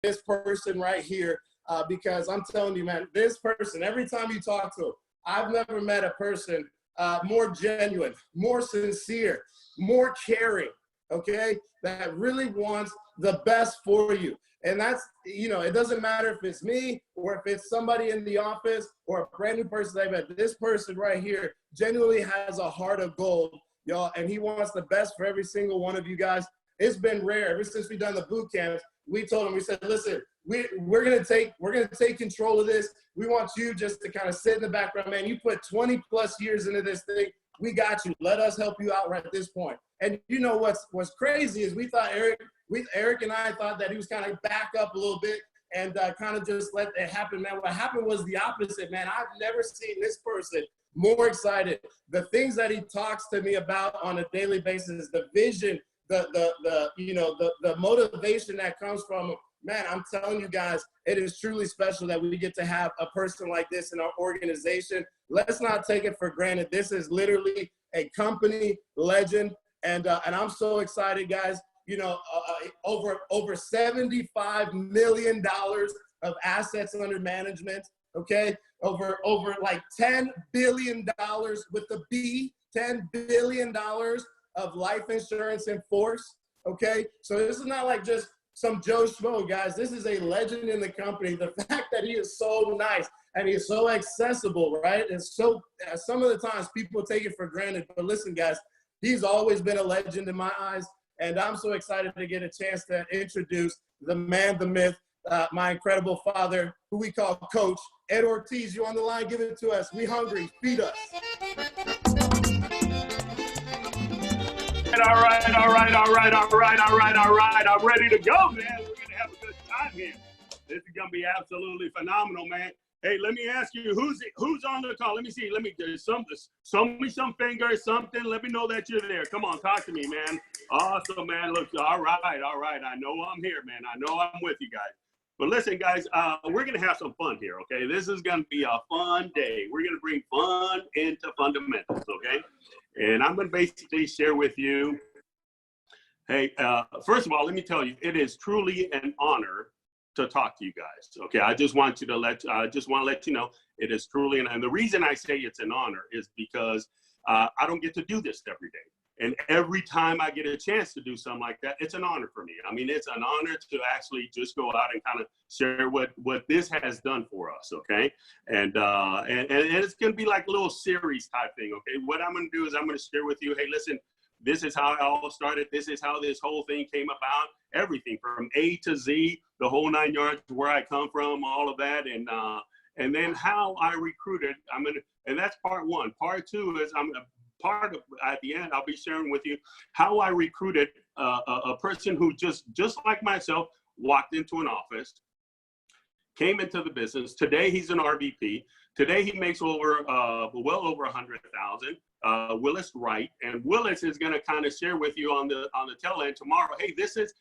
this person right here because I'm telling you, man, this person, every time you talk to him, I've never met a person more genuine, more sincere, more caring, okay, that really wants the best for you. And that's, you know, it doesn't matter if it's me or if it's somebody in the office or a brand new person I met. This person right here genuinely has a heart of gold, y'all, and he wants the best for every single one of you guys. It's been rare ever since we've done the boot camps. We told him, we said, listen, we're gonna take control of this. We want you just to kind of sit in the background, man. You put 20 plus years into this thing. We got you. Let us help you out right at this point. And you know what's crazy is we thought Eric and I thought that he was kind of back up a little bit and kind of just let it happen, man. What happened was the opposite, man. I've never seen this person more excited. The things that he talks to me about on a daily basis, the vision, the motivation that comes from him, man, I'm telling you guys, it is truly special that we get to have a person like this in our organization. Let's not take it for granted. This is literally a company legend, and I'm so excited, guys. You know, over $75 million of assets under management. Okay, over like $10 billion with the B, $10 billion of life insurance in force. Okay, so this is not like just some Joe Schmo, guys. This is a legend in the company. The fact that he is so nice and he's so accessible, right? And so some of the times people take it for granted. But listen, guys, he's always been a legend in my eyes. And I'm so excited to get a chance to introduce the man, the myth, my incredible father, who we call Coach. Ed Ortiz, you on the line? Give it to us. We hungry. Feed us. All right. I'm ready to go, man. We're going to have a good time here. This is going to be absolutely phenomenal, man. Hey, let me ask you, who's on the call? Let me see. Let me do show me some fingers, something. Let me know that you're there. Come on, talk to me, man. Awesome, man. Look, all right. I know I'm here, man. I know I'm with you guys. But listen, guys, we're going to have some fun here, okay? This is going to be a fun day. We're going to bring fun into fundamentals, okay? And I'm going to basically share with you, hey, first of all, let me tell you, it is truly an honor to talk to you guys. Okay, I just want to let you know it is truly, and the reason I say it's an honor is because I don't get to do this every day. And every time I get a chance to do something like that, it's an honor for me. I mean, it's an honor to actually just go out and kind of share what this has done for us, okay? And it's going to be like a little series type thing, okay? What I'm going to do is I'm going to share with you, hey, listen, this is how it all started. This is how this whole thing came about. Everything from A to Z, the whole 9 yards, where I come from, all of that, and then how I recruited. And that's part one. Part two is at the end, I'll be sharing with you how I recruited a person who just like myself walked into an office, came into the business. Today he's an RVP. Today he makes well over 100,000. Willis Wright, and Willis is going to kind of share with you on the tail end tomorrow. Hey, this is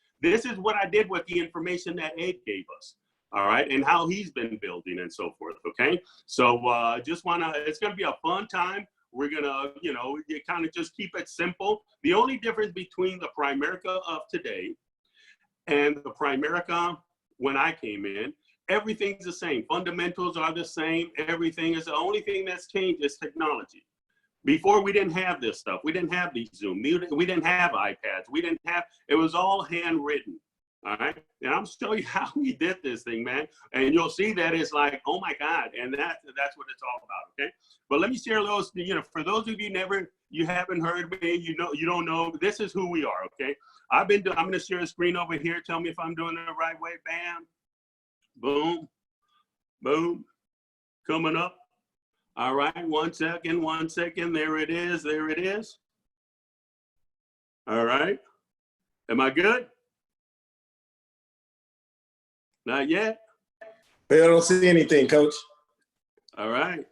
what I did with the information that Ed gave us. All right, and how he's been building and so forth. Okay, so it's going to be a fun time. We're gonna, you kind of just keep it simple. The only difference between the Primerica of today and the Primerica when I came in, everything's the same. Fundamentals are the same. Everything is the only thing that's changed is technology. Before, we didn't have this stuff. We didn't have these Zoom. We didn't have iPads. It was all handwritten. All right. And I'm showing you how we did this thing, man. And you'll see that it's like, oh my God. And that's what it's all about. Okay. But let me share a little, for those of you haven't heard me, you don't know, this is who we are. Okay. I'm going to share a screen over here. Tell me if I'm doing it the right way. Bam. Boom. Boom. Coming up. All right, 1 second. There it is. All right. Am I good? Not yet. I don't see anything, Coach. All right.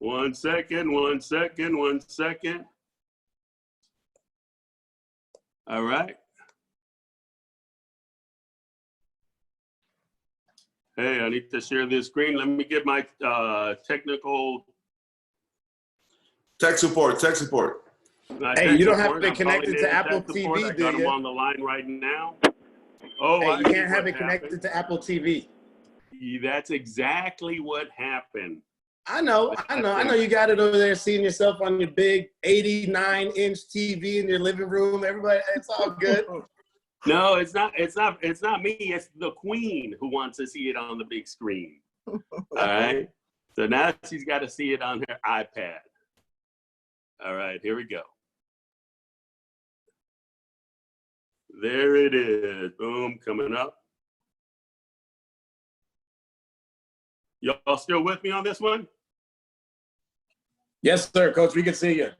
1 second. All right. Hey, I need to share this screen. Let me get my technical. Tech support. Hey, you don't have to be connected to Apple TV, I got them on the line right now. Oh, Hey, I you see can't have what it connected happened. to Apple TV. That's exactly what happened. I know you got it over there seeing yourself on your big 89-inch TV in your living room. Everybody, it's all good. No, it's not me. It's the queen who wants to see it on the big screen. All right. So now she's got to see it on her iPad. All right, here we go. There it is. Boom, coming up. Y'all still with me on this one? Yes, sir, Coach. We can see you.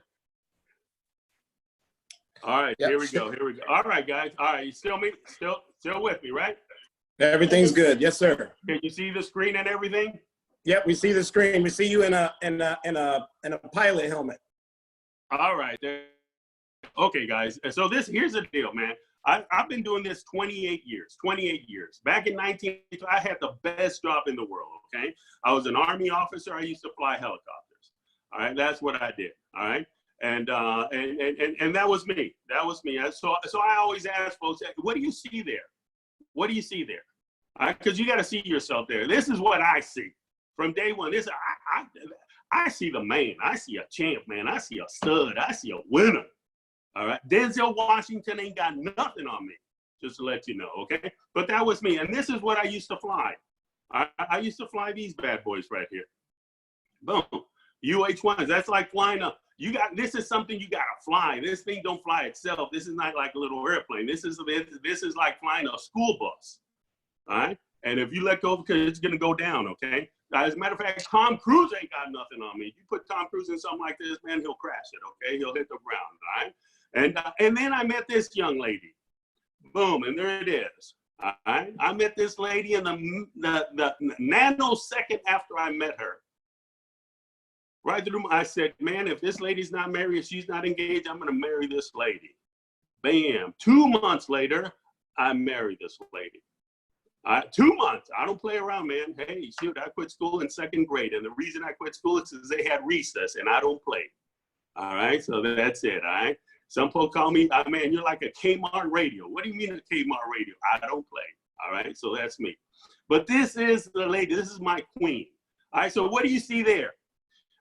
All right, Yep. Here we go. All right, guys. All right, you still with me, right? Everything's good. Yes, sir. Can you see the screen and everything? Yep, we see the screen. We see you in a pilot helmet. All right. Okay, guys. So here's the deal, man. I've been doing this 28 years. Back in I had the best job in the world, okay? I was an Army officer. I used to fly helicopters. All right, that's what I did. All right. And that was me. So I always ask folks, what do you see there? What do you see there? All right, because you got to see yourself there. This is what I see from day one. I see the man. I see a champ, man. I see a stud. I see a winner. All right. Denzel Washington ain't got nothing on me, just to let you know, okay? But that was me. And this is what I used to fly. I used to fly these bad boys right here. Boom. UH-1s. That's like flying up. This is something you got to fly. This thing don't fly itself. This is not like a little airplane. This is like flying a school bus. All right. And if you let go, because it's going to go down, okay? As a matter of fact, Tom Cruise ain't got nothing on me. You put Tom Cruise in something like this, man, he'll crash it, okay? He'll hit the ground, all right? And then I met this young lady. Boom, and there it is. All right? I met this lady in the nanosecond after I met her. Right through, I said, man, if this lady's not married, if she's not engaged, I'm going to marry this lady. Bam. 2 months later, I married this lady. 2 months. I don't play around, man. Hey, shoot, I quit school in 2nd grade. And the reason I quit school is because they had recess and I don't play. All right. So that's it. All right. Some folks call me, man, you're like a Kmart radio. What do you mean a Kmart radio? I don't play. All right. So that's me. But this is the lady. This is my queen. All right. So what do you see there?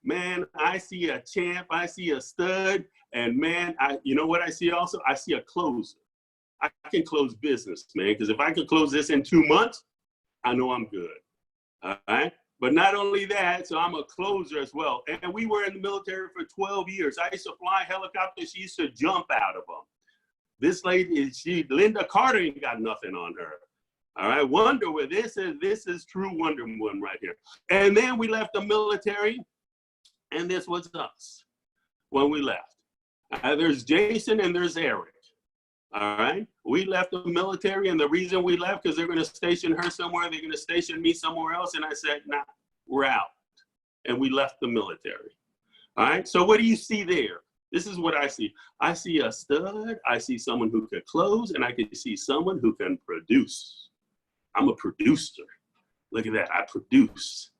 Man, I see a champ. I see a stud. And man, you know what I see also? I see a closer. I can close business, man, because if I can close this in 2 months, I know I'm good. All right. But not only that, so I'm a closer as well. And we were in the military for 12 years. I used to fly helicopters. She used to jump out of them. This lady, Linda Carter ain't got nothing on her. All right. Wonder Woman. This is true Wonder Woman right here. And then we left the military, and this was us when we left. There's Jason and there's Eric. All right. We left the military, and the reason we left, because they're going to station her somewhere. They're going to station me somewhere else. And I said, nah, we're out. And we left the military. All right. So what do you see there? This is what I see. I see a stud. I see someone who can close, and I can see someone who can produce. I'm a producer. Look at that. I produce.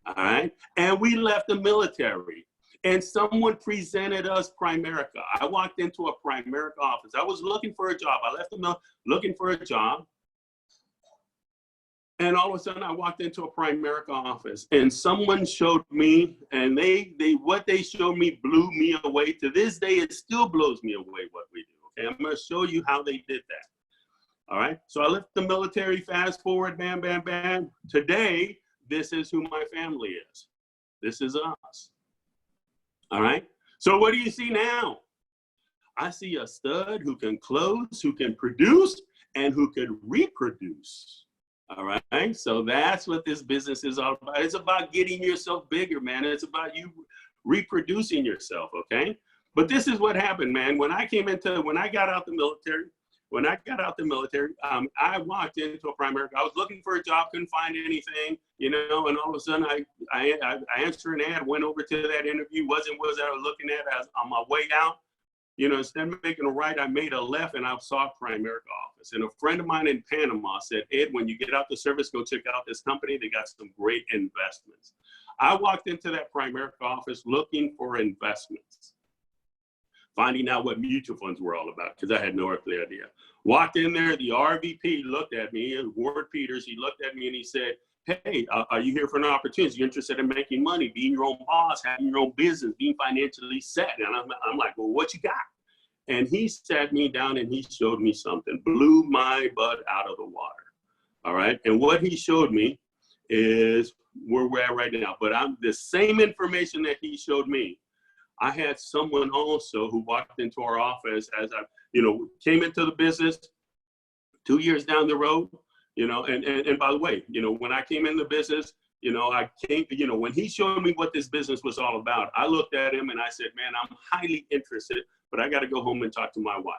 All right. And we left the military. And someone presented us Primerica. I walked into a Primerica office. I was looking for a job. I left the mill looking for a job. And all of a sudden I walked into a Primerica office, and someone showed me, and what they showed me blew me away. To this day, it still blows me away what we do. Okay, I'm going to show you how they did that. All right. So I left the military, fast forward, bam, bam, bam. Today, this is who my family is. This is us. All right. So what do you see now? I see a stud who can close, who can produce, and who can reproduce. All right. So that's what this business is all about. It's about getting yourself bigger, man. It's about you reproducing yourself. Okay. But this is what happened, man. When I got out the military, I walked into a Primerica. I was looking for a job, couldn't find anything, and all of a sudden I answered an ad, went over to that interview, wasn't what I was looking at. I was on my way out, instead of making a right, I made a left, and I saw a Primerica office. And a friend of mine in Panama said, Ed, when you get out the service, go check out this company. They got some great investments. I walked into that Primerica office looking for investments. finding out what mutual funds were all about, because I had no earthly idea. Walked in there, the RVP looked at me, Ward Peters, he looked at me and he said, hey, are you here for an opportunity? You're interested in making money, being your own boss, having your own business, being financially set? And I'm like, well, what you got? And he sat me down and he showed me something, blew my butt out of the water. All right. And what he showed me is where we're at right now. But the same information that he showed me, I had someone also who walked into our office as I, came into the business 2 years down the road, and by the way, when I came in the business, I came, when he showed me what this business was all about, I looked at him and I said, man, I'm highly interested, but I got to go home and talk to my wife.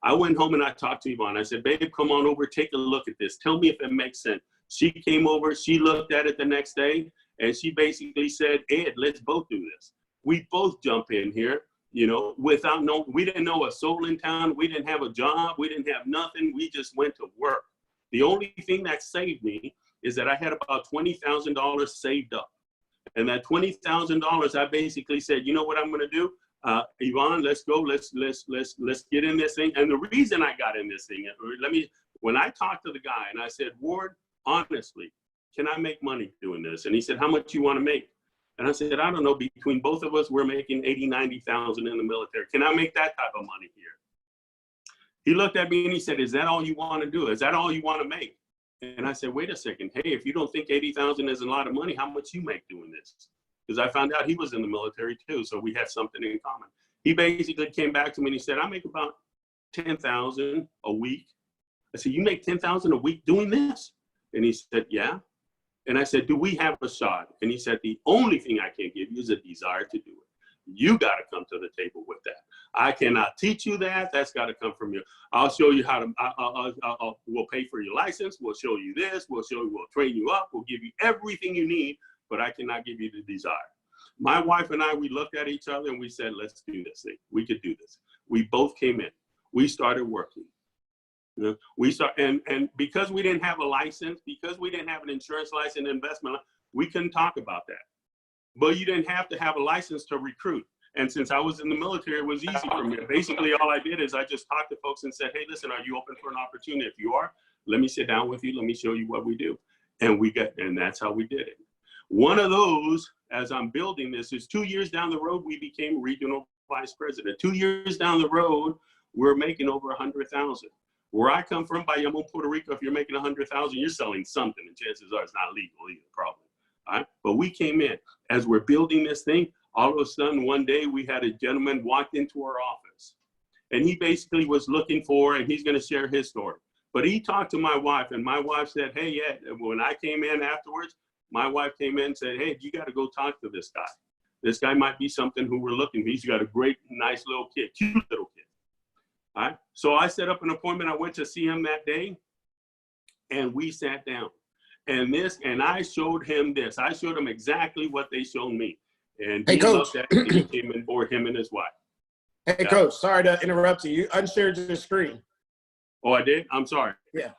I went home and I talked to Yvonne. I said, babe, come on over, take a look at this. Tell me if it makes sense. She came over, she looked at it the next day, and she basically said, Ed, let's both do this. We both jump in here, without we didn't know a soul in town. We didn't have a job. We didn't have nothing. We just went to work. The only thing that saved me is that I had about $20,000 saved up. And that $20,000, I basically said, you know what I'm going to do? Yvonne, let's go. Let's get in this thing. And the reason I got in this thing, when I talked to the guy and I said, Ward, honestly, can I make money doing this? And he said, how much you want to make? And I said, I don't know, between both of us, we're making 80, 90,000 in the military. Can I make that type of money here? He looked at me and he said, is that all you want to do? Is that all you want to make? And I said, wait a second. Hey, if you don't think 80,000 is a lot of money, how much you make doing this? Because I found out he was in the military too. So we had something in common. He basically came back to me and he said, I make about 10,000 a week. I said, you make 10,000 a week doing this? And he said, yeah. And I said, do we have a shot? And he said, the only thing I can give you is a desire to do it. You got to come to the table with that. I cannot teach you that. That's got to come from you. I'll show you how to, we'll pay for your license. We'll show you this. We'll train you up. We'll give you everything you need, but I cannot give you the desire. My wife and I, we looked at each other and we said, let's do this thing. We could do this. We both came in. We started working. And because we didn't have a license, because we didn't have an insurance license, investment, we couldn't talk about that. But you didn't have to have a license to recruit. And since I was in the military, it was easy for me. Basically, all I did is I just talked to folks and said, hey, listen, are you open for an opportunity? If you are, let me sit down with you. Let me show you what we do. And that's how we did it. One of those, as I'm building this, is 2 years down the road, we became regional vice president. 2 years down the road, we're making over 100,000. Where I come from, Bayamon, Puerto Rico, if you're making 100,000, you're selling something, and chances are it's not legal either, probably. All right? But we came in. As we're building this thing, all of a sudden, one day, we had a gentleman walked into our office. And he basically was looking for, and he's going to share his story. But he talked to my wife, and my wife said, hey, yeah, when I came in afterwards, my wife came in and said, hey, you got to go talk to this guy. This guy might be something who we're looking for. He's got a great, nice little kid, cute little kid. All right. So I set up an appointment. I went to see him that day and we sat down and I showed him this. I showed him exactly what they showed me. And hey, Coach. Looked at it, and he came in for him and his wife. Hey, Coach, sorry to interrupt you. You unshared your screen. Oh, I did? I'm sorry. Yeah.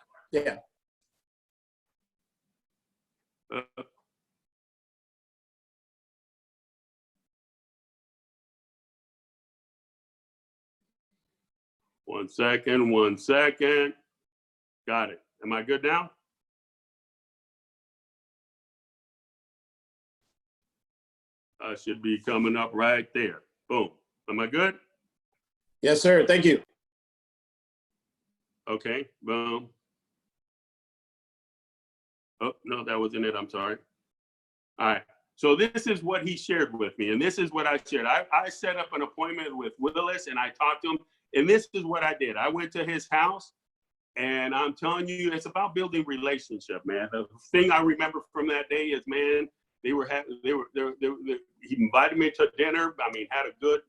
One second. Got it. Am I good now? I should be coming up right there. Boom. Am I good? Yes, sir. Thank you. Okay. Boom. Oh, no, that wasn't it. I'm sorry. All right. So this is what he shared with me, and this is what I shared. I set up an appointment with Willis, and I talked to him. And this is what I did. I went to his house, and I'm telling you, it's about building relationship, man. The thing I remember from that day is, man, he invited me to dinner. I mean, had a good,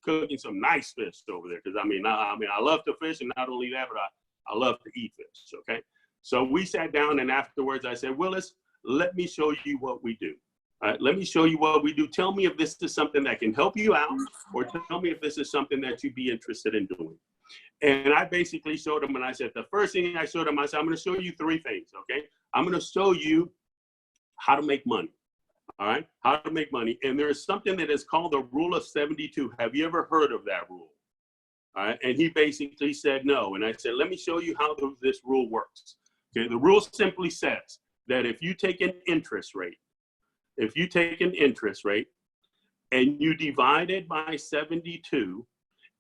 cooking some nice fish over there. Cause I love to fish, and not only that, but I love to eat fish. Okay. So we sat down, and afterwards I said, Willis, let me show you what we do. All right, let me show you what we do. Tell me if this is something that can help you out, or tell me if this is something that you'd be interested in doing. And I basically showed him, and I said, the first thing I showed him, I said, I'm going to show you three things, okay? I'm going to show you how to make money. all right, how to make money. And there is something that is called the rule of 72. Have you ever heard of that rule? All right, and he basically said no. And I said, let me show you how this rule works. Okay, the rule simply says that if you take an interest rate, and you divide it by 72,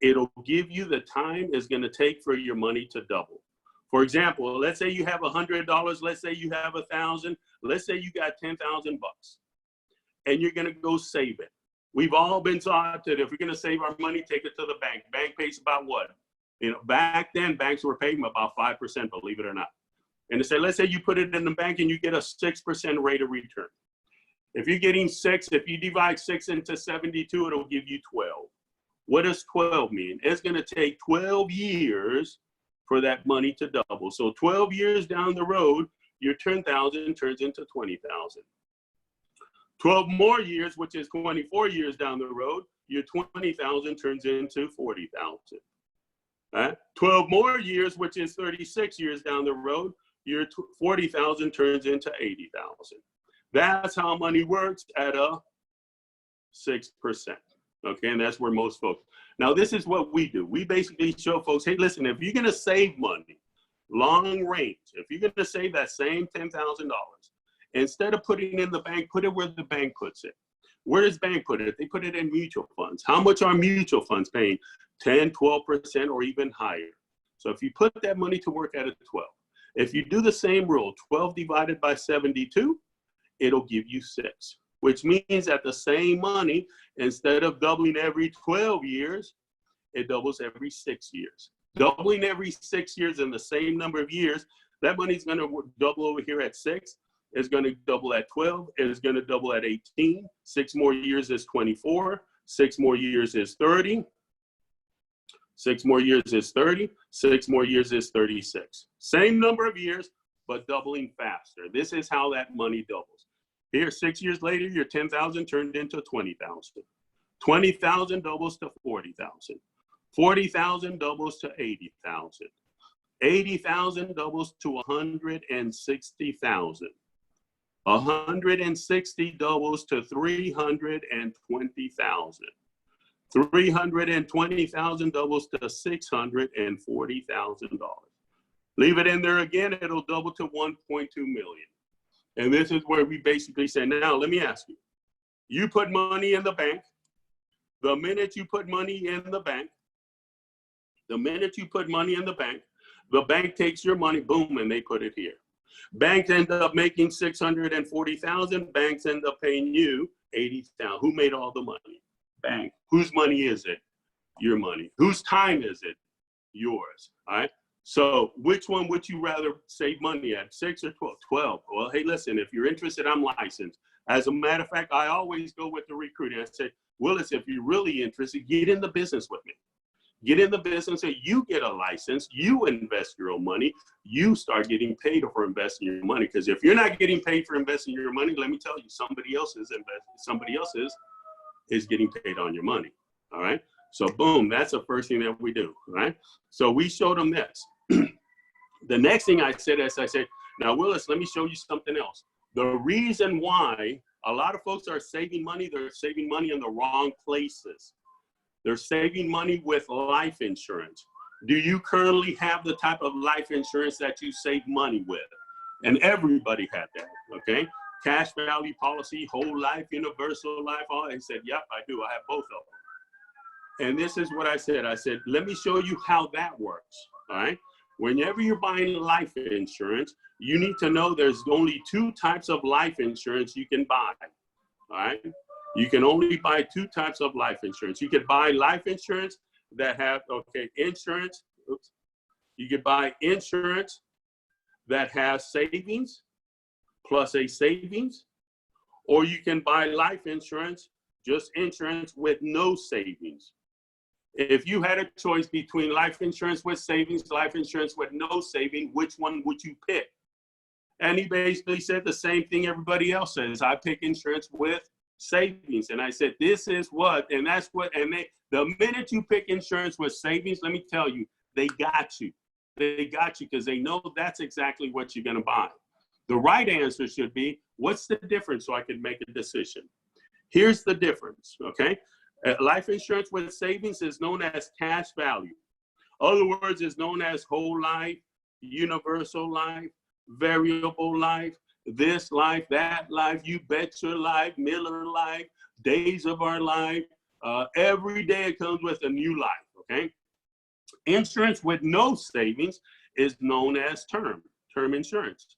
it'll give you the time it's going to take for your money to double. For example, let's say you have $100. Let's say you have 1,000. Let's say you got 10,000 bucks, and you're going to go save it. We've all been taught that if we're going to save our money, take it to the bank. Bank pays about what? You know, back then banks were paying about 5%, believe it or not. And they say, let's say you put it in the bank and you get a 6% rate of return. If you're getting 6, if you divide 6 into 72, it'll give you 12. What does 12 mean? It's going to take 12 years for that money to double. So 12 years down the road, your 10,000 turns into 20,000. 12 more years, which is 24 years down the road, your 20,000 turns into 40,000. Right? 12 more years, which is 36 years down the road, your 40,000 turns into 80,000. That's how money works at a 6%. Okay, and that's where most folks. Now, this is what we do. We basically show folks, hey, listen, if you're going to save money, long range, if you're going to save that same $10,000, instead of putting it in the bank, put it where the bank puts it. Where does bank put it? They put it in mutual funds. How much are mutual funds paying? 10, 12%, or even higher. So if you put that money to work at a 12, if you do the same rule, 12 divided by 72, it'll give you 6, which means that the same money, instead of doubling every 12 years, it doubles every 6 years. Doubling every 6 years in the same number of years, that money's going to double over here at 6. It's going to double at 12. It's going to double at 18. 6 more years is 24. 6 more years is 30. 6 more years is 30. 6 more years is 36. Same number of years, but doubling faster. This is how that money doubles. Here, 6 years later, your 10,000 turned into 20,000. 20,000 doubles to 40,000. 40,000 doubles to 80,000. 80,000 doubles to 160,000. 160 doubles to 320,000. 320,000 doubles to $640,000. Leave it in there again, it'll double to 1.2 million. And this is where we basically say, now let me ask you, you put money in the bank. The minute you put money in the bank, the bank takes your money, boom, and they put it here. Banks end up making 640,000. Banks end up paying you 80,000. Who made all the money? Bank. Whose money is it? Your money. Whose time is it? Yours. All right. So which one would you rather save money at, 6 or 12? 12. Well, hey, listen, if you're interested, I'm licensed. As a matter of fact, I always go with the recruiter. I say, Willis, if you're really interested, get in the business with me. Get in the business and you get a license, you invest your own money, you start getting paid for investing your money. Because if you're not getting paid for investing your money, let me tell you, somebody else is getting paid on your money. All right. So boom, that's the first thing that we do. Right. So we showed them this. The next thing I said is, I said, now Willis, let me show you something else. The reason why a lot of folks are saving money, they're saving money in the wrong places. They're saving money with life insurance. Do you currently have the type of life insurance that you save money with? And everybody had that, okay? Cash value policy, whole life, universal life, all. They said, yep, I do. I have both of them. And this is what I said. I said, let me show you how that works, all right? Whenever you're buying life insurance, you need to know there's only 2 types of life insurance you can buy, all right? You can only buy 2 types of life insurance. You could buy life insurance that have, insurance. Oops. You could buy insurance that has savings plus a savings, or you can buy life insurance, just insurance with no savings. If you had a choice between life insurance with savings, life insurance with no saving, which one would you pick? And he basically said the same thing everybody else says. I pick insurance with savings. And I said, this is what, and that's what, and the minute you pick insurance with savings, let me tell you, they got you. They got you because they know that's exactly what you're going to buy. The right answer should be, What's the difference so I can make a decision? Here's the difference, okay? Life insurance with savings is known as cash value. Other words, is known as whole life, universal life, variable life, this life, that life, you bet your life, Miller life, days of our life. Every day it comes with a new life, okay? Insurance with no savings is known as term insurance,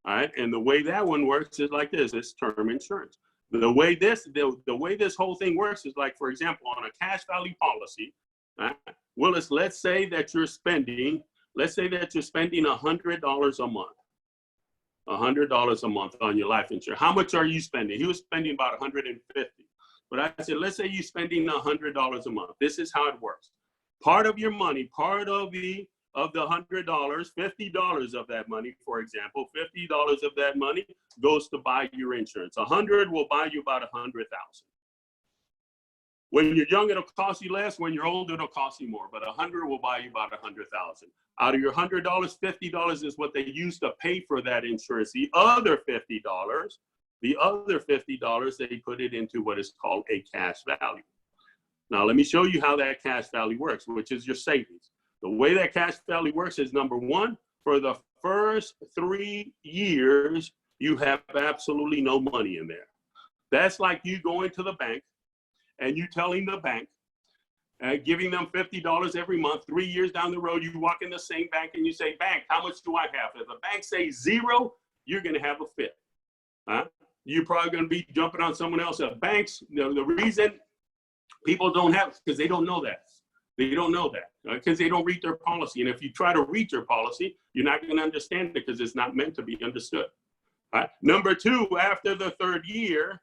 all right? And the way that one works is like this, it's term insurance. The way this whole thing works is like, for example, on a cash value policy, right? Willis, let's say that you're spending $100 a month. $100 a month on your life insurance. How much are you spending? He was spending about $150. But I said, let's say you're spending $100 a month. This is how it works. Part of your money, part of the $100, $50 of that money, for example, $50 of that money goes to buy your insurance. 100 will buy you about 100,000. When you're young, it'll cost you less. When you're older, it'll cost you more. But 100 will buy you about 100,000. Out of your $100, $50 is what they use to pay for that insurance. The other $50, they put it into what is called a cash value. Now, let me show you how that cash value works, which is your savings. The way that cash value works is, number one, for the first 3 years, you have absolutely no money in there. That's like you going to the bank and you telling the bank, giving them $50 every month. 3 years down the road, you walk in the same bank and you say, bank, how much do I have? If the bank says zero, you're going to have a fit. You're probably going to be jumping on someone else. Banks, the reason people don't have, because they don't know that. They don't know that because they don't read their policy. And if you try to read your policy, you're not going to understand it because it's not meant to be understood. All right. Number two, after the third year,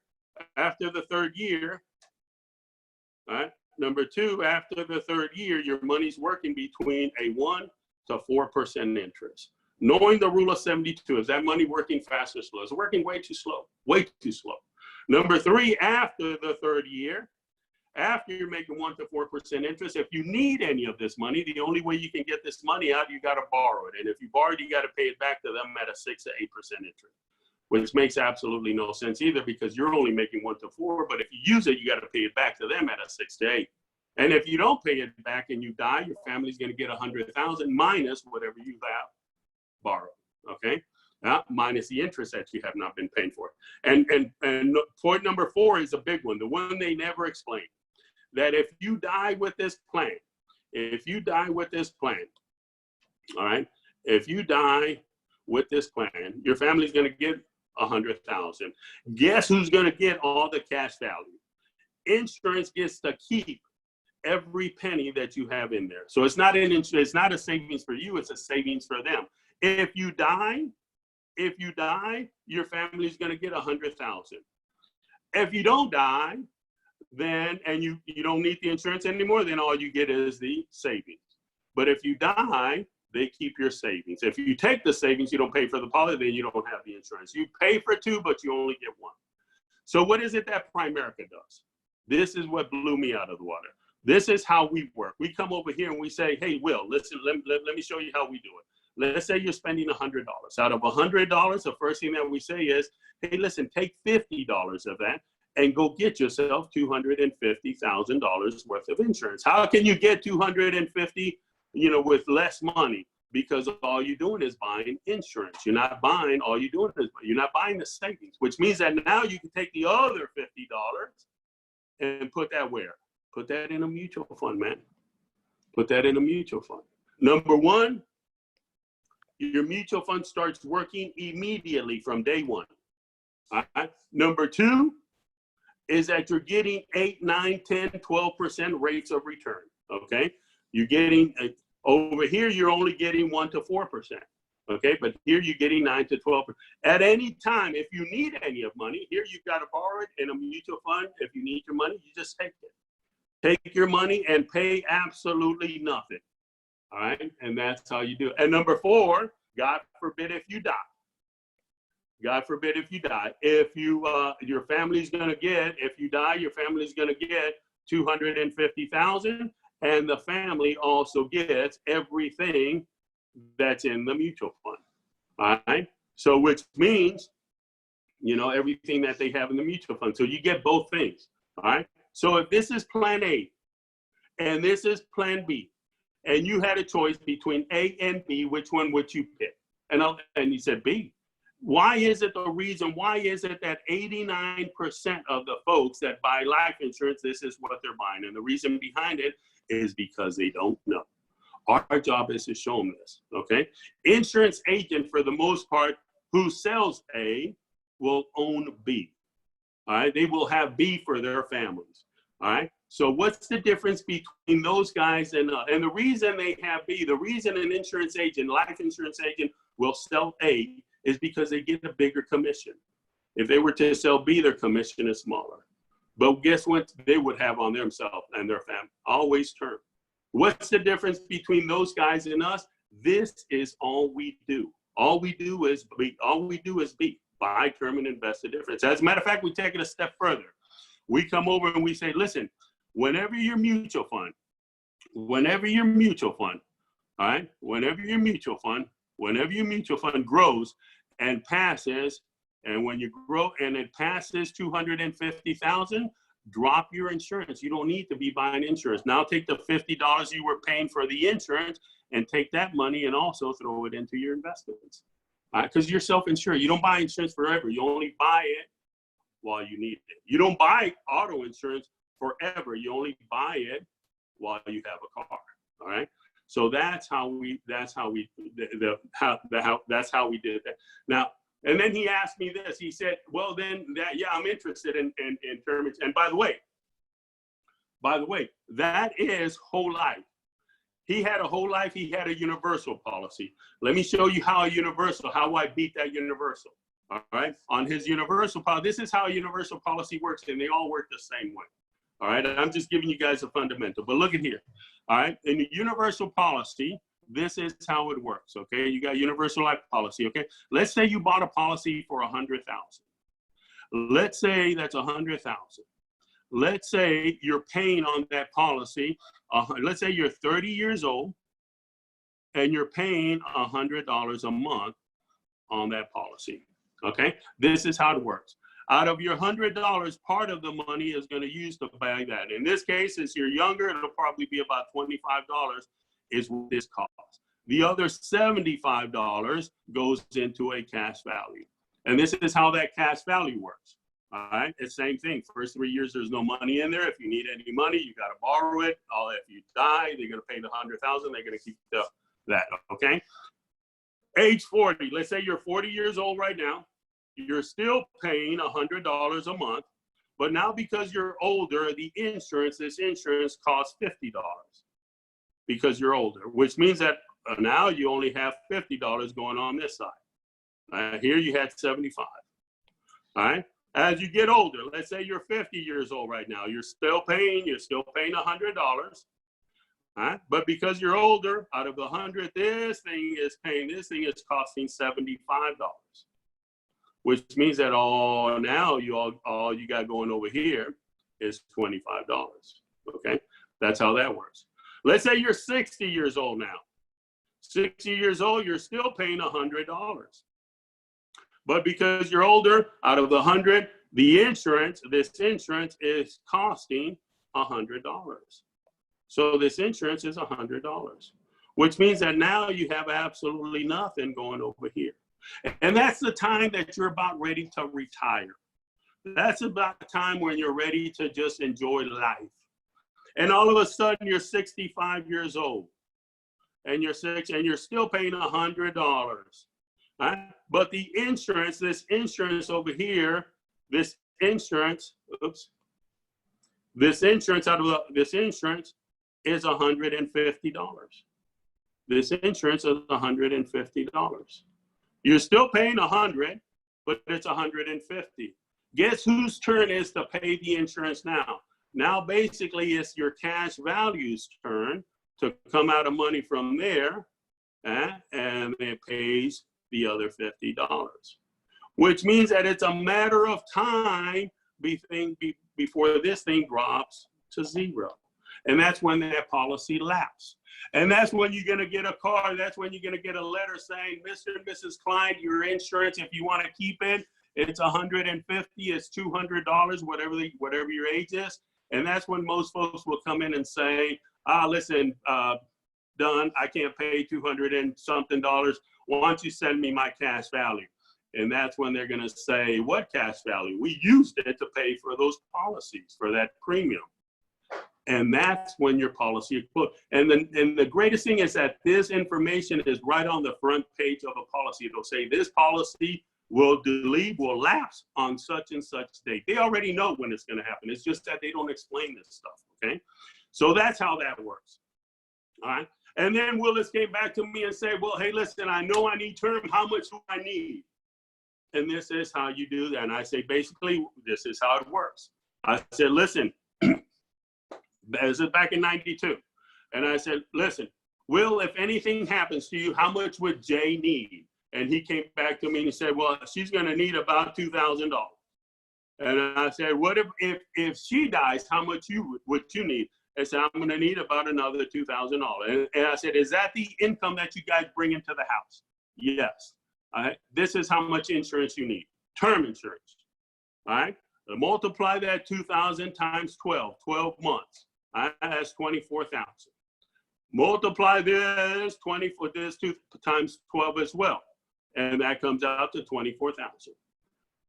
your money's working between a 1 to 4% interest. Knowing the rule of 72, is that money working fast or slow? It's working way too slow, way too slow. Number three, after the third year, after you're making 1 to 4% interest, if you need any of this money, the only way you can get this money out, you got to borrow it. And if you borrow it, you got to pay it back to them at a 6 to 8% interest, which makes absolutely no sense either because you're only making 1 to 4. But if you use it, you got to pay it back to them at a 6 to 8. And if you don't pay it back and you die, your family's going to get 100,000 minus whatever you have borrowed. Okay. Minus the interest that you have not been paying for. And point number 4 is a big one, the one they never explain. That if you die with this plan, all right, if you die with this plan, your family's going to get 100,000. Guess who's going to get all the cash value? Insurance gets to keep every penny that you have in there. So it's not a savings for you, it's a savings for them. If you die, your family's going to get 100,000. If you don't die, then, and you don't need the insurance anymore, then all you get is the savings. But if you die, they keep your savings. If you take the savings, you don't pay for the policy, then you don't have the insurance. You pay for 2, but you only get 1. So what is it that Primerica does? This is what blew me out of the water. This is how we work. We come over here and we say, hey, Will, listen, let me show you how we do it. Let's say you're spending $100. Out of $100, the first thing that we say is, hey, listen, take $50 of that and go get yourself $250,000 worth of insurance. How can you get $250,000, with less money? Because all you're doing is buying insurance. You're not buying the savings, which means that now you can take the other $50 and put that where? Put that in a mutual fund, man. Put that in a mutual fund. Number 1, your mutual fund starts working immediately from day 1. All right. Number 2 is that you're getting 8, 9, 10, 12% rates of return. Okay. You're getting over here, you're only getting 1 to 4%. Okay. But here you're getting 9 to 12%. At any time, if you need any of money, here you've got to borrow it in a mutual fund. If you need your money, you just take it. Take your money and pay absolutely nothing. All right. And that's how you do it. And number 4, God forbid if you die. God forbid if you die. If you, your family's going to get, if you die, your family's going to get $250,000, and the family also gets everything that's in the mutual fund. All right. So, which means you know, everything that they have in the mutual fund. So you get both things, all right? So if this is plan A and this is plan B, and you had a choice between A and B, which one would you pick? And he said B. Why is it that 89% of the folks that buy life insurance, this is what they're buying? And the reason behind it is because they don't know. Our job is to show them this, okay? Insurance agent, for the most part, who sells A will own B, all right? They will have B for their families, all right? So what's the difference between those guys and the reason they have B, the reason an insurance agent, life insurance agent, will sell A is because they get a bigger commission. If they were to sell B, their commission is smaller. But guess what they would have on themselves and their family? Always term. What's the difference between those guys and us? This is all we do. All we do is B. Buy term and invest the difference. As a matter of fact, we take it a step further. We come over and we say, listen, whenever your mutual fund, all right, whenever your mutual fund grows and passes, and when you grow and it passes 250,000, drop your insurance. You don't need to be buying insurance. Now take the $50 you were paying for the insurance and take that money and also throw it into your investments. Because you're self-insured. You don't buy insurance forever. You only buy it while you need it. You don't buy auto insurance forever. You only buy it while you have a car. All right. So that's how we did that. Now, and then he asked me this. He said, well, then I'm interested in terms. And by the way, that is whole life. He had a whole life. He had a universal policy. Let me show you how I beat that universal. All right. On his universal policy, this is how a universal policy works, and they all work the same way. All right. I'm just giving you guys a fundamental, but look at here. All right. In the universal policy, this is how it works. Okay. You got universal life policy. Okay. Let's say you bought a policy for 100,000. Let's say that's 100,000. Let's say you're paying on that policy. Let's say you're 30 years old and you're paying $100 a month on that policy. Okay. This is how it works. Out of your $100, part of the money is going to use to buy that. In this case, since you're younger, it'll probably be about $25 is what this costs. The other $75 goes into a cash value. And this is how that cash value works. All right, it's the same thing. First 3 years, there's no money in there. If you need any money, you got to borrow it. If you die, they're going to pay the $100,000. They're going to keep that. Okay. Age 40. Let's say you're 40 years old right now. You're still paying $100 a month, but now because you're older, this insurance costs $50 because you're older, which means that now you only have $50 going on this side. Here you had 75. All right. As you get older, let's say you're 50 years old right now, you're still paying $100. But because you're older, out of the 100, this thing is costing $75, which means that all you got going over here is $25. Okay, that's how that works. Let's say you're 60 years old now. 60 years old, you're still paying $100. But because you're older, out of the 100, this insurance is costing $100. So this insurance is $100, which means that now you have absolutely nothing going over here. And that's the time that you're about ready to retire. That's about the time when you're ready to just enjoy life. And all of a sudden you're 65 years old and you're still paying $100. But the insurance, this insurance over here, this insurance is $150. This insurance is $150. You're still paying $100, but it's $150. Guess whose turn is to pay the insurance now? Now basically it's your cash value's turn to come out of money from there, and it pays the other $50, which means that it's a matter of time before this thing drops to zero. And that's when that policy lapses. And that's when you're going to get a card. That's when you're going to get a letter saying, Mr. and Mrs. Klein, your insurance, if you want to keep it, It's $150, it's $200, whatever your age is. And that's when most folks will come in and say, listen, Don, I can't pay $200 and something. Why don't you send me my cash value? And that's when they're going to say, what cash value? We used it to pay for those policies, for that premium. And that's when your policy is put. And the greatest thing is that this information is right on the front page of a policy. It'll say this policy will lapse on such and such date. They already know when it's going to happen. It's just that they don't explain this stuff, okay? So that's how that works, all right? And then Willis came back to me and said, well, hey, listen, I know I need term. How much do I need? And this is how you do that. And I say, basically, this is how it works. I said, listen, this is back in 92. And I said, listen, Will, if anything happens to you, how much would Jay need? And he came back to me and he said, well, she's going to need about $2,000. And I said, what if she dies, how much would you need? I said, I'm going to need about another $2,000. And I said, is that the income that you guys bring into the house? Yes. All right. This is how much insurance you need. Term insurance. All right. Multiply that 2,000 times 12 months. All right? That's 24,000. Multiply this 2 times 12 as well. And that comes out to 24,000.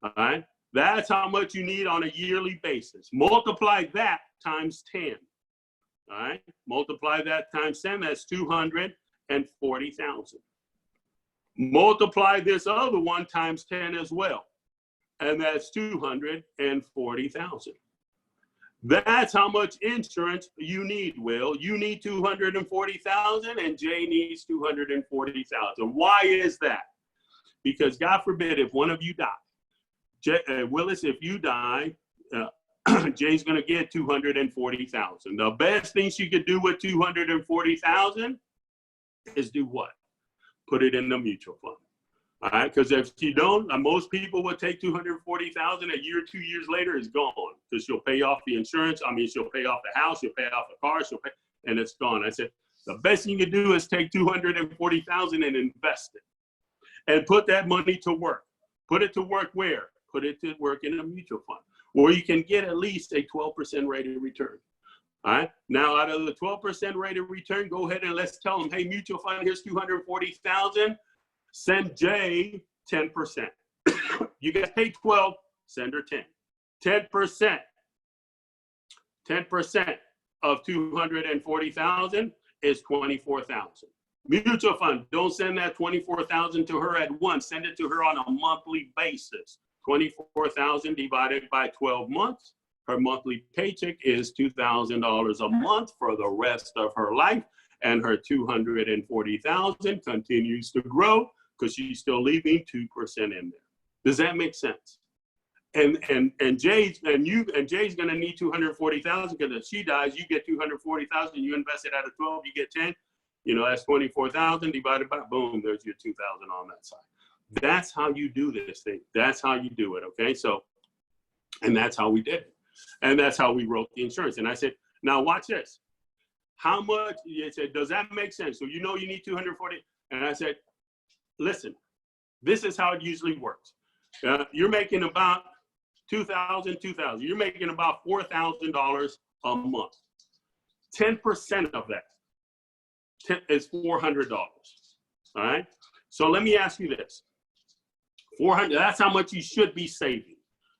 All right. That's how much you need on a yearly basis. Multiply that times 10. All right. Multiply that times 10. That's 240,000. Multiply this other one times 10 as well. And that's 240,000. That's how much insurance you need, Will. You need 240,000 and Jay needs 240,000. Why is that? Because God forbid if one of you die, Willis, if you die, Jay's going to get 240,000. The best thing she could do with 240,000 is do what? Put it in the mutual fund. All right, because if you don't, most people would take 240,000 a year, 2 years later, is gone because she'll pay off the insurance. I mean, she'll pay off the house, she'll pay off the car, and it's gone. I said, the best thing you can do is take 240,000 and invest it, and put that money to work. Put it to work where? Put it to work in a mutual fund, where you can get at least a 12% rate of return. All right. Now, out of the 12% rate of return, go ahead and let's tell them, hey, mutual fund, here's 240,000. Send Jay 10%. You guys pay 12, send her 10. 10%. 10% of 240,000 is 24,000. Mutual fund, don't send that 24,000 to her at once. Send it to her on a monthly basis. 24,000 divided by 12 months. Her monthly paycheck is $2,000 a month for the rest of her life. And her 240,000 continues to grow because she's still leaving 2% in there. Does that make sense? And Jay's going to need 240,000 because if she dies, you get 240,000. You invest it out of 12, you get 10. You know, that's 24,000 divided by boom. There's your 2,000 on that side. That's how you do this thing. That's how you do it. Okay. So, and that's how we did it. And that's how we wrote the insurance. And I said, now watch this. How much? He said, does that make sense? So you know you need 240. And I said, listen, this is how it usually works. You're making about $2,000. You're making about $4,000 a month. 10% of that is $400. All right. So let me ask you this. 400. That's how much you should be saving.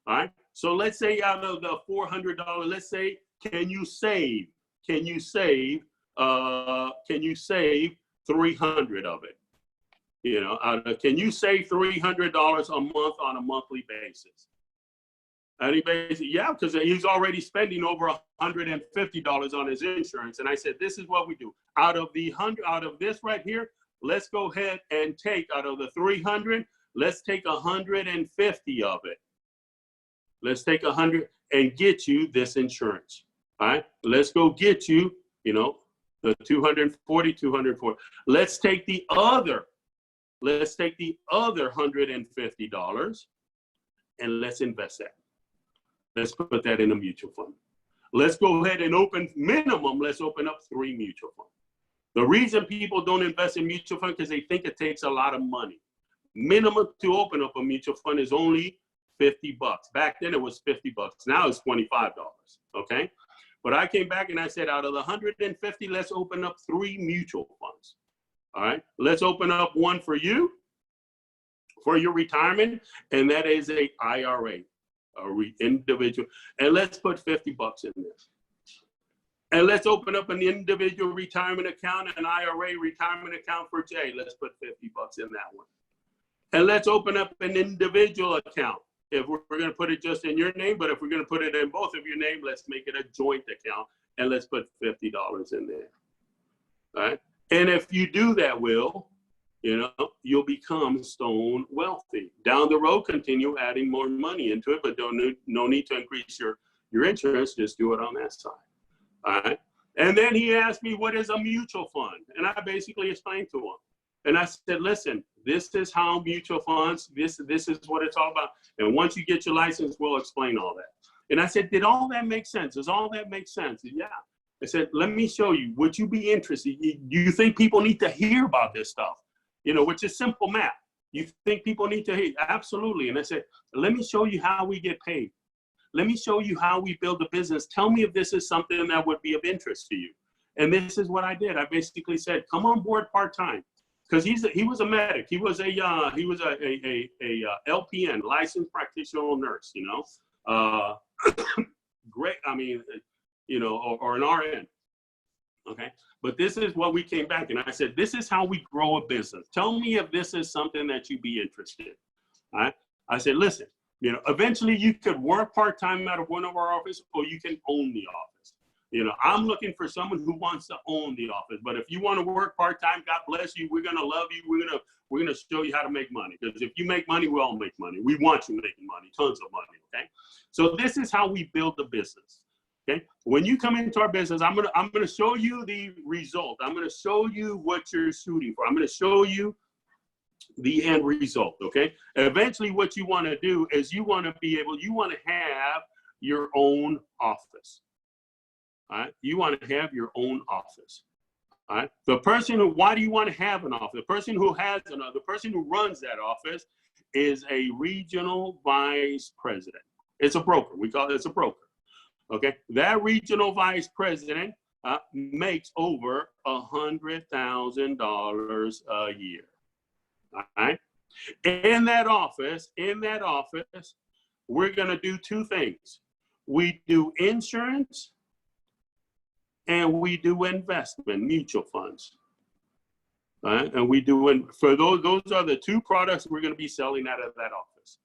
All right. So let's say out of the $400, let's say, can you save 300 of it? You know, can you save $300 a month on a monthly basis? Anybody say, yeah, because he's already spending over $150 on his insurance. And I said, this is what we do. Out of this right here, let's go ahead and take out of the 300, let's take 150 of it. Let's take 100 and get you this insurance. All right, let's go get you, you know, the 240. Let's take the other $150 and let's invest that. Let's put that in a mutual fund. Let's go ahead and let's open up 3 mutual funds. The reason people don't invest in mutual fund because they think it takes a lot of money. Minimum to open up a mutual fund is only $50. Back then it was $50. Now it's $25. Okay. But I came back and I said, out of the 150, let's open up 3 mutual funds. All right. Let's open up one for you, for your retirement. And that is a IRA, individual. And let's put $50 in there. And let's open up an individual retirement account, an IRA retirement account for Jay. Let's put $50 in that one. And let's open up an individual account. If we're going to put it just in your name, but if we're going to put it in both of your name, let's make it a joint account and let's put $50 in there. All right. And if you do that, Will, you know, you'll become stone wealthy. Down the road, continue adding more money into it, but no need to increase your insurance. Just do it on that side. All right. And then he asked me, what is a mutual fund? And I basically explained to him. And I said, listen, this is how mutual funds, this is what it's all about. And once you get your license, we'll explain all that. And I said, did all that make sense? Does all that make sense? Yeah. I said, let me show you. Would you be interested? Do you think people need to hear about this stuff? You know, which is simple math. You think people need to hear? Absolutely. And I said, let me show you how we get paid. Let me show you how we build a business. Tell me if this is something that would be of interest to you. And this is what I did. I basically said, come on board part-time. Because he was a medic. He was a LPN, licensed practitioner nurse, you know. Great, I mean, you know, or an RN. Okay. But this is what we came back and I said, this is how we grow a business. Tell me if this is something that you'd be interested in. All right. I said, listen, you know, eventually you could work part-time out of one of our offices or you can own the office. You know, I'm looking for someone who wants to own the office. But if you want to work part-time, God bless you. We're going to love you. We're gonna show you how to make money. Because if you make money, we all make money. We want you making money, tons of money. Okay. So this is how we build the business. Okay. When you come into our business, I'm gonna show you the result. I'm gonna show you what you're shooting for. I'm gonna show you the end result. Okay. Eventually, what you want to do is you want to have your own office. All right. You want to have your own office. All right. Why do you want to have an office? The person who runs that office is a regional vice president. It's a broker. We call it a broker. Okay. That regional vice president makes over $100,000 a year. All right. In that office, we're going to do 2 things. We do insurance and we do investment, mutual funds. Right? And we do, for those are the 2 products we're going to be selling out of that office.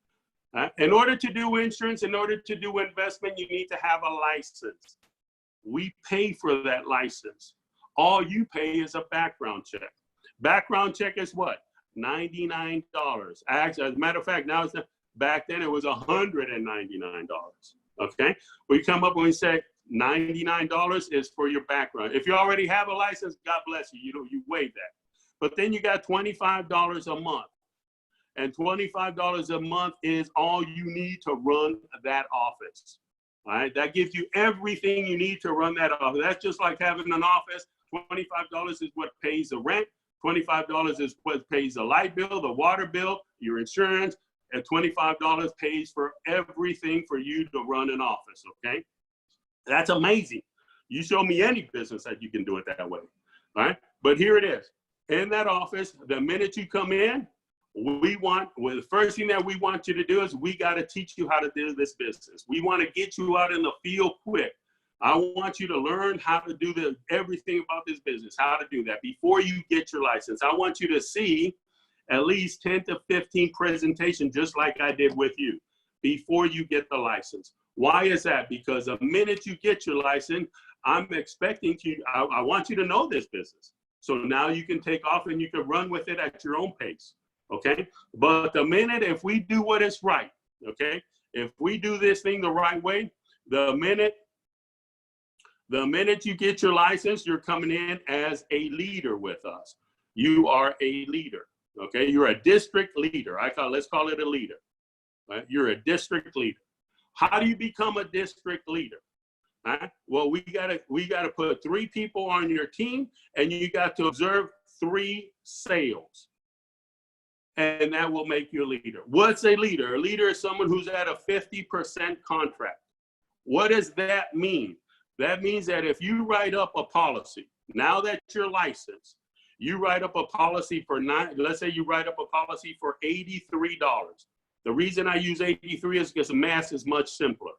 In order to do insurance, in order to do investment, you need to have a license. We pay for that license. All you pay is a background check. Background check is what? $99. Actually, as a matter of fact, now back then it was $199. Okay? We come up and we say, $99 is for your background. If you already have a license, God bless you. You waive that. But then you got $25 a month. And $25 a month is all you need to run that office. All right. That gives you everything you need to run that office. That's just like having an office. $25 is what pays the rent. $25 is what pays the light bill, the water bill, your insurance. And $25 pays for everything for you to run an office. Okay. That's amazing. You show me any business that you can do it that way. All right. But here it is. In that office, the minute you come in, the first thing that we want you to do is we got to teach you how to do this business. We want to get you out in the field quick. I want you to learn how to do everything about this business, how to do that before you get your license. I want you to see at least 10 to 15 presentations, just like I did with you, before you get the license. Why is that? Because the minute you get your license, I'm expecting I want you to know this business. So now you can take off and you can run with it at your own pace. Okay. But the minute, if we do what is right, okay, if we do this thing the right way, the minute you get your license, you're coming in as a leader with us. You are a leader. Okay. You're a district leader. Let's call it a leader. Right? You're a district leader. How do you become a district leader? Right? Well, we gotta put 3 people on your team, and you got to observe 3 sales. and that will make you a leader. What's a leader? A leader is someone who's at a 50% contract. What does that mean? That means that if you write up a policy, now that you're licensed, you write up a policy for let's say you write up a policy for $83. The reason I use 83 is because the math is much simpler.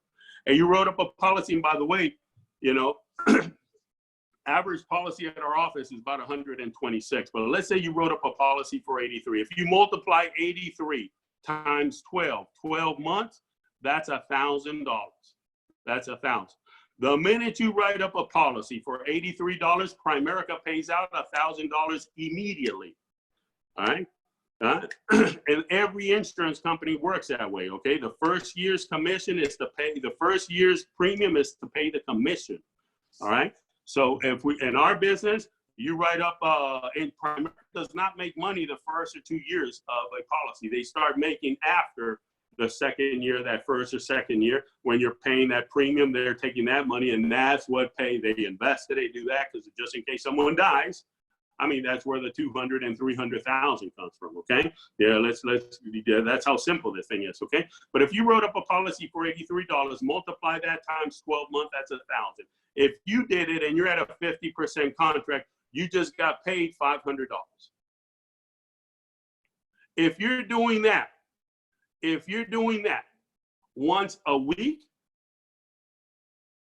And you wrote up a policy, and by the way, you know, average policy at our office is about 126. But let's say you wrote up a policy for 83. If you multiply 83 times 12 months, that's $1,000. That's $1,000. The minute you write up a policy for $83, Primerica pays out $1,000 immediately. All right. And every insurance company works that way. Okay. The first year's commission is to pay, the first year's premium is to pay the commission. All right. So if we, in our business, you write up, and Primerica does not make money the first or 2 years of a policy. They start making after the second year, that first or second year, when you're paying that premium, they're taking that money, and that's what they invest it. They do that because just in case someone dies. I mean, that's where the 200 and 300,000 comes from. Okay. Yeah. That's how simple this thing is. Okay. But if you wrote up a policy for $83, multiply that times 12 months, that's $1,000. If you did it and you're at a 50% contract, you just got paid $500. If you're doing that once a week,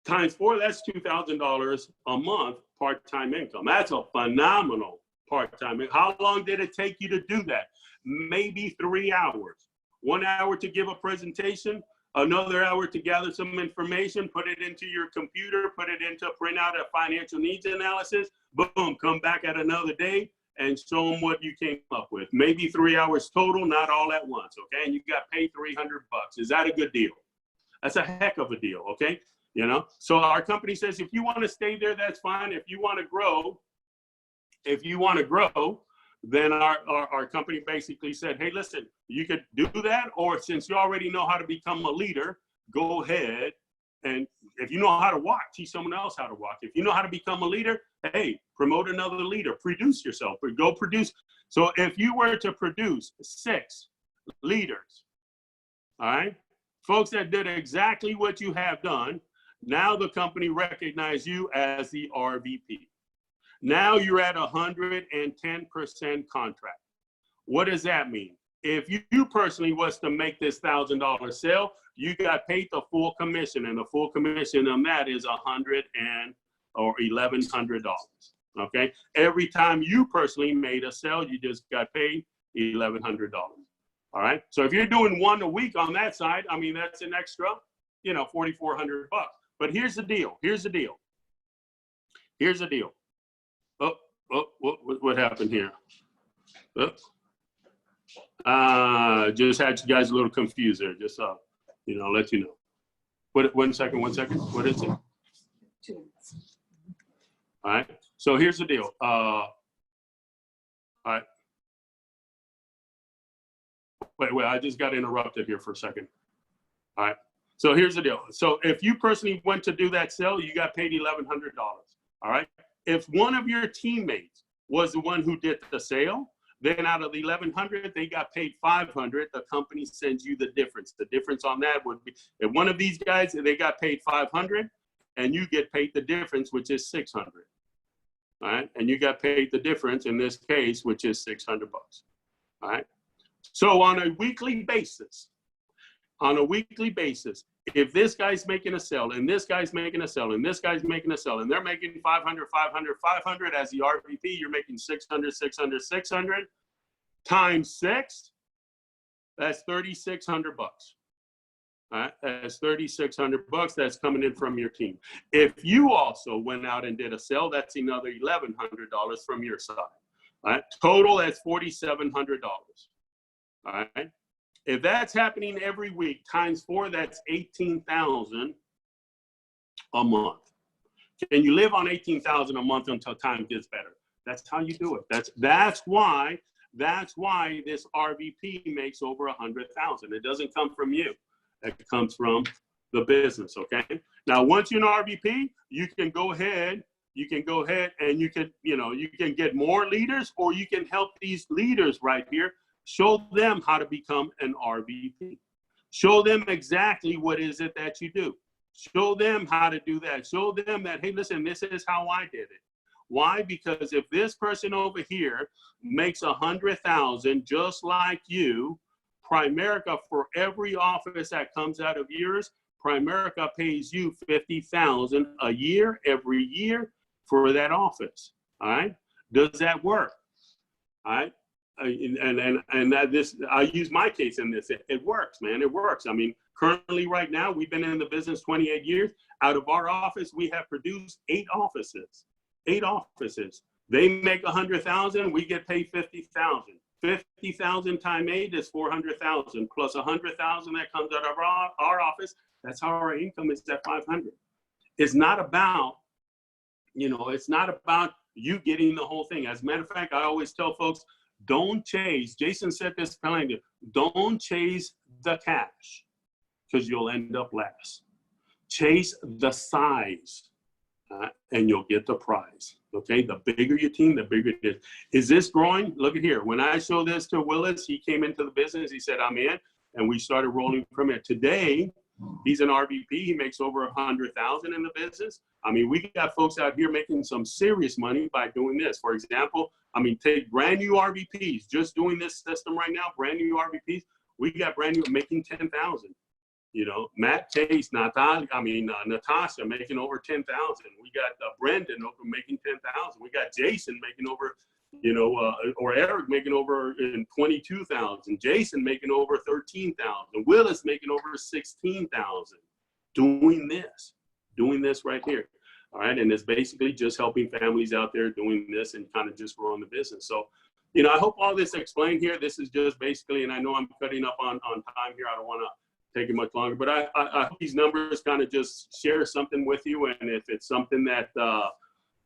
times 4, that's $2,000 a month part-time income. That's a phenomenal part-time income. How long did it take you to do that? Maybe 3 hours. 1 hour to give a presentation, another hour to gather some information, put it into your computer, put it into print out a financial needs analysis, boom, come back at another day and show them what you came up with. Maybe 3 hours total, not all at once, okay? And you got paid $300. Is that a good deal? That's a heck of a deal, okay? You know, so our company says, if you want to stay there, that's fine. If you want to grow, then our company basically said, hey, listen, you could do that, or since you already know how to become a leader, go ahead. And if you know how to walk, teach someone else how to walk. If you know how to become a leader, hey, promote another leader, produce yourself, go produce. So if you were to produce 6 leaders, all right, folks that did exactly what you have done, now the company recognizes you as the RVP. Now you're at 110% contract. What does that mean? If you personally was to make this $1,000 sale, you got paid the full commission, and the full commission on that is $1,100. Okay. Every time you personally made a sale, you just got paid $1,100. All right. So if you're doing 1 a week on that side, I mean, that's an extra, you know, $4,400. But here's the deal. Oh, what happened here? Just had you guys a little confused there. Just you know, let you know. One second. What is it? 2 minutes. All right. So here's the deal. All right. Wait, I just got interrupted here for a second. All right. So here's the deal. So if you personally went to do that sale, you got paid $1,100. All right. If one of your teammates was the one who did the sale, then out of the $1,100, they got paid $500. The company sends you the difference. The difference on that would be if one of these guys, they got paid $500, and you get paid the difference, which is $600. All right. And you got paid the difference in this case, which is $600. All right. So on a weekly basis, if this guy's making a sale and this guy's making a sale and this guy's making a sale and they're making 500, 500, 500 as the RVP, you're making 600, 600, 600 times 6. That's $3,600. All right, that's $3,600 that's coming in from your team. If you also went out and did a sale, that's another $1,100 from your side. All right, total that's $4,700. All right. If that's happening every week, times 4, that's $18,000 a month. Can you live on $18,000 a month until time gets better? That's how you do it. That's why this RVP makes over $100,000. It doesn't come from you. It comes from the business. Okay. Now, once you're an RVP, you can go ahead and you can get more leaders, or you can help these leaders right here Show them how to become an RVP. Show them exactly what is it that you do. Show them how to do that. Show them that, hey, listen, this is how I did it. Why? Because if this person over here makes 100,000 just like you, Primerica, for every office that comes out of yours, Primerica pays you 50,000 a year, every year for that office. All right. Does that work? All right. And that this, I use my case in this. It works, man. It works. I mean, currently right now, we've been in the business 28 years. Out of our office, we have produced 8 offices. 8 offices. They make 100,000. We get paid 50,000. 50,000 times 8 is 400,000 plus 100,000 that comes out of our office. That's how our income is at 500. It's not about, it's not about you getting the whole thing. As a matter of fact, I always tell folks, don't chase. Jason said this plainly. Don't chase the cash because you'll end up last. Chase the size and you'll get the prize. Okay, the bigger your team, the bigger it is. Is this growing? Look at here. When I showed this to Willis, he came into the business. He said, I'm in. And we started rolling from it. Today, he's an RVP. He makes over 100,000 in the business. I mean, we got folks out here making some serious money by doing this. For example, take brand new RVPs, just doing this system right now, brand new RVPs. We got brand new making 10,000. Matt Case, Natasha making over 10,000. We got Brendan making 10,000. We got Jason making over, or Eric making over 22,000. Jason making over 13,000. Willis making over 16,000. Doing this right here. All right. And it's basically just helping families out there doing this and kind of just growing the business. So, I hope all this explained here. This is just basically, and I know I'm cutting up on time here. I don't want to take it much longer, but I hope these numbers kind of just share something with you. And if it's something that,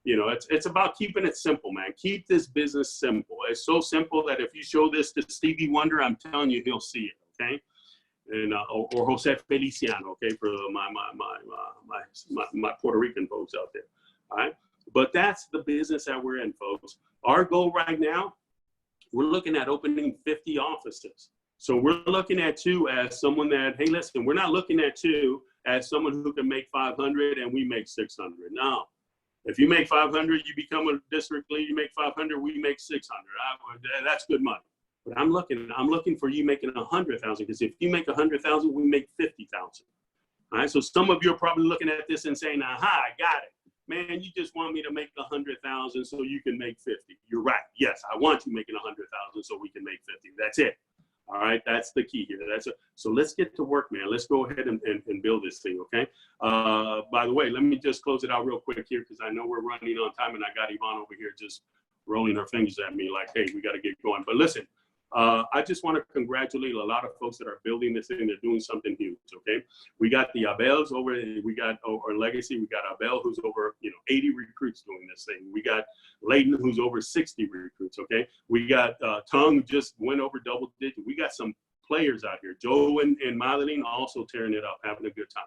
it's about keeping it simple, man. Keep this business simple. It's so simple that if you show this to Stevie Wonder, I'm telling you, he'll see it. Okay. And, or Jose Feliciano, okay, for my Puerto Rican folks out there. All right. But that's the business that we're in, folks. Our goal right now, we're looking at opening 50 offices. So we're looking at you as someone that, hey, listen, we're not looking at you as someone who can make 500 and we make 600. No. If you make 500, you become a district lead, you make 500, we make 600. That's good money. But I'm looking for you making 100,000, because if you make 100,000, we make 50,000. All right. So some of you are probably looking at this and saying, aha, I got it. Man, you just want me to make 100,000 so you can make 50. You're right. Yes, I want you making 100,000 so we can make 50. That's it. All right, that's the key here. So let's get to work, man. Let's go ahead and build this thing, okay? By the way, let me just close it out real quick here, because I know we're running on time, and I got Yvonne over here just rolling her fingers at me like, hey, we got to get going. But listen, I just want to congratulate a lot of folks that are building this thing. They're doing something huge, okay? We got the Abels over, we got our legacy. We got Abel, who's over 80 recruits doing this thing. We got Layton, who's over 60 recruits, okay? We got Tung, who just went over double digit. We got some players out here. Joe and Madeline also tearing it up, having a good time.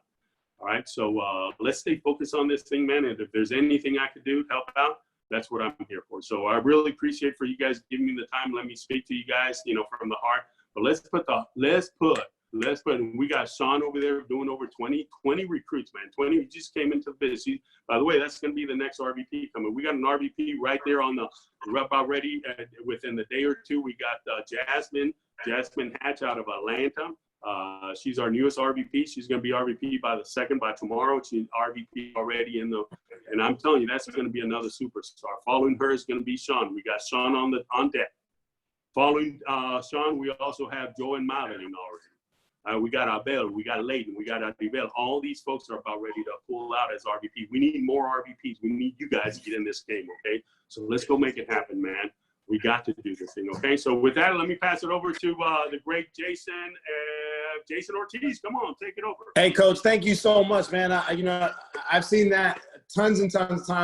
All right, so let's stay focused on this thing, man. And if there's anything I could do to help out, that's what I'm here for. So I really appreciate for you guys giving me the time. Let me speak to you guys, from the heart. But let's put, we got Sean over there doing over 20 recruits, man. 20 just came into the business. By the way, that's going to be the next RVP coming. We got an RVP right there on the about ready within the day or two. We got Jasmine Hatch out of Atlanta. She's our newest RVP. She's going to be RVP by tomorrow. She's RVP already and I'm telling you, that's going to be another superstar. Following her is going to be Sean. We got Sean on deck. Following Sean, we also have Joe and Madeline already. We got Abel, we got Layton, we got Abel. All these folks are about ready to pull out as RVP. We need more RVPs. We need you guys to get in this game, okay? So let's go make it happen, man. We got to do this thing, okay? So with that, let me pass it over to the great Jason Ortiz. Come on, take it over. Hey, Coach, thank you so much, man. I've seen that tons and tons of times.